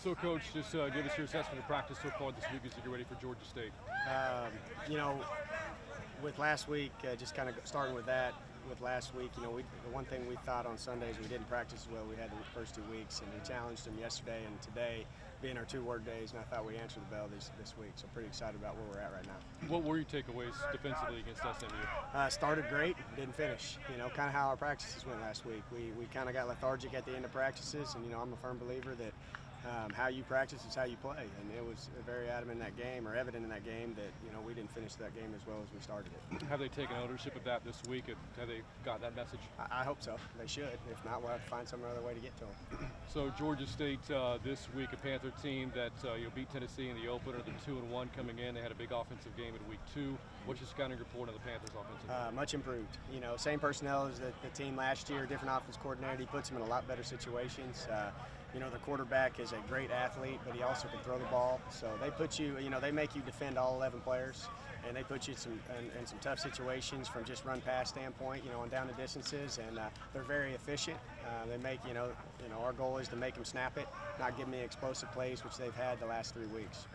So, Coach, just give us your assessment of practice so far this week as you get ready for Georgia State. You know, with last week, just kind of starting with that, with last week, you know, the one thing we thought on Sundays we didn't practice as well. We had the first 2 weeks, and we challenged them yesterday and today being our 2 work days, and I thought we answered the bell this week. So pretty excited about where we're at right now. What were your takeaways defensively against SMU? Started great, didn't finish. You know, kind of how our practices went last week. We kind of got lethargic at the end of practices, and you know, I'm a firm believer that how you practice is how you play, and it was very evident in that game that you know we didn't finish that game as well as we started it. Have they taken ownership of that this week? Have they got that message? I hope so. They should. If not, we'll have to find some other way to get to them. So Georgia State this week, a Panther team that beat Tennessee in the opener. They're 2-1 coming in. They had a big offensive game in week 2. What's your scouting report on the Panthers offensive game? Much improved. You know, same personnel as the team last year. Different offense coordinator. He puts them in a lot better situations. You know, the quarterback is a great athlete, but he also can throw the ball. So they put you, you know, they make you defend all 11 players, and they put you in some tough situations from just run-pass standpoint, you know, on down the distances, and they're very efficient. They make, you know, our goal is to make them snap it, not give them the explosive plays, which they've had the last 3 weeks.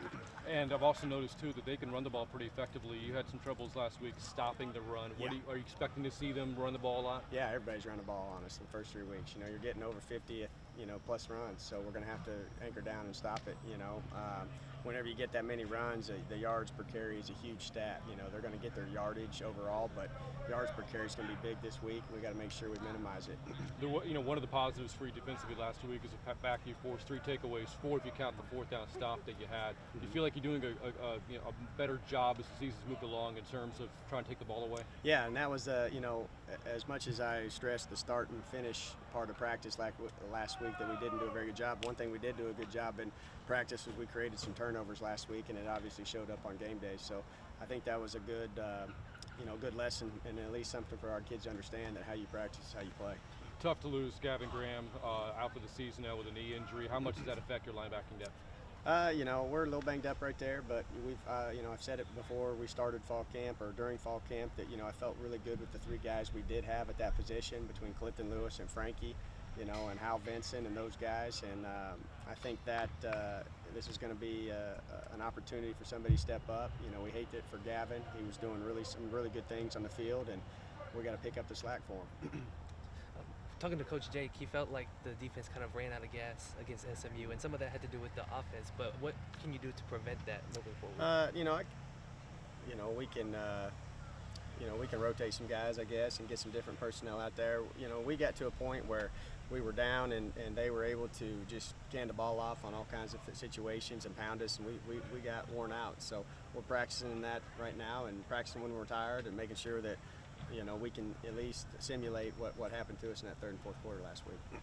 And I've also noticed, too, that they can run the ball pretty effectively. You had some troubles last week stopping the run. Yeah. Are you expecting to see them run the ball a lot? Yeah, everybody's run the ball on us the first 3 weeks. You know, you're getting over 50, you know, plus runs, so we're going to have to anchor down and stop it, you know. Whenever you get that many runs, the yards per carry is a huge stat. You know, they're going to get their yardage overall, but yards per carry is going to be big this week. We got to make sure we minimize it. You know, one of the positives for you defensively last week is a back you forced 3 takeaways, 4 if you count the 4th down stop that you had. Do you feel like you're doing a better job as the season's moved along in terms of trying to take the ball away? Yeah, and that was, you know, as much as I stressed the start and finish part of practice like last week that we didn't do a very good job, one thing we did do a good job in practice was we created some turnovers last week, and it obviously showed up on game day. So I think that was a good, you know, good lesson, and at least something for our kids to understand that how you practice is how you play. Tough to lose Gavin Graham out for the season now with a knee injury. How much does that affect your linebacking depth? You know, we're a little banged up right there, but we've, you know, I've said it before we started fall camp or during fall camp that, you know, I felt really good with the 3 guys we did have at that position between Clifton Lewis and Frankie, you know, and Hal Vincent and those guys. And I think that this is going to be an opportunity for somebody to step up. You know, we hate it for Gavin. He was doing some really good things on the field, and we got to pick up the slack for him. Talking to Coach Jake, he felt like the defense kind of ran out of gas against SMU, and some of that had to do with the offense. But what can you do to prevent that moving forward? We can rotate some guys, I guess, and get some different personnel out there. You know, we got to a point where we were down, and they were able to just can the ball off on all kinds of situations and pound us, and we got worn out. So we're practicing that right now, and practicing when we're tired, and making sure that, you know, we can at least simulate what happened to us in that 3rd and 4th quarter last week.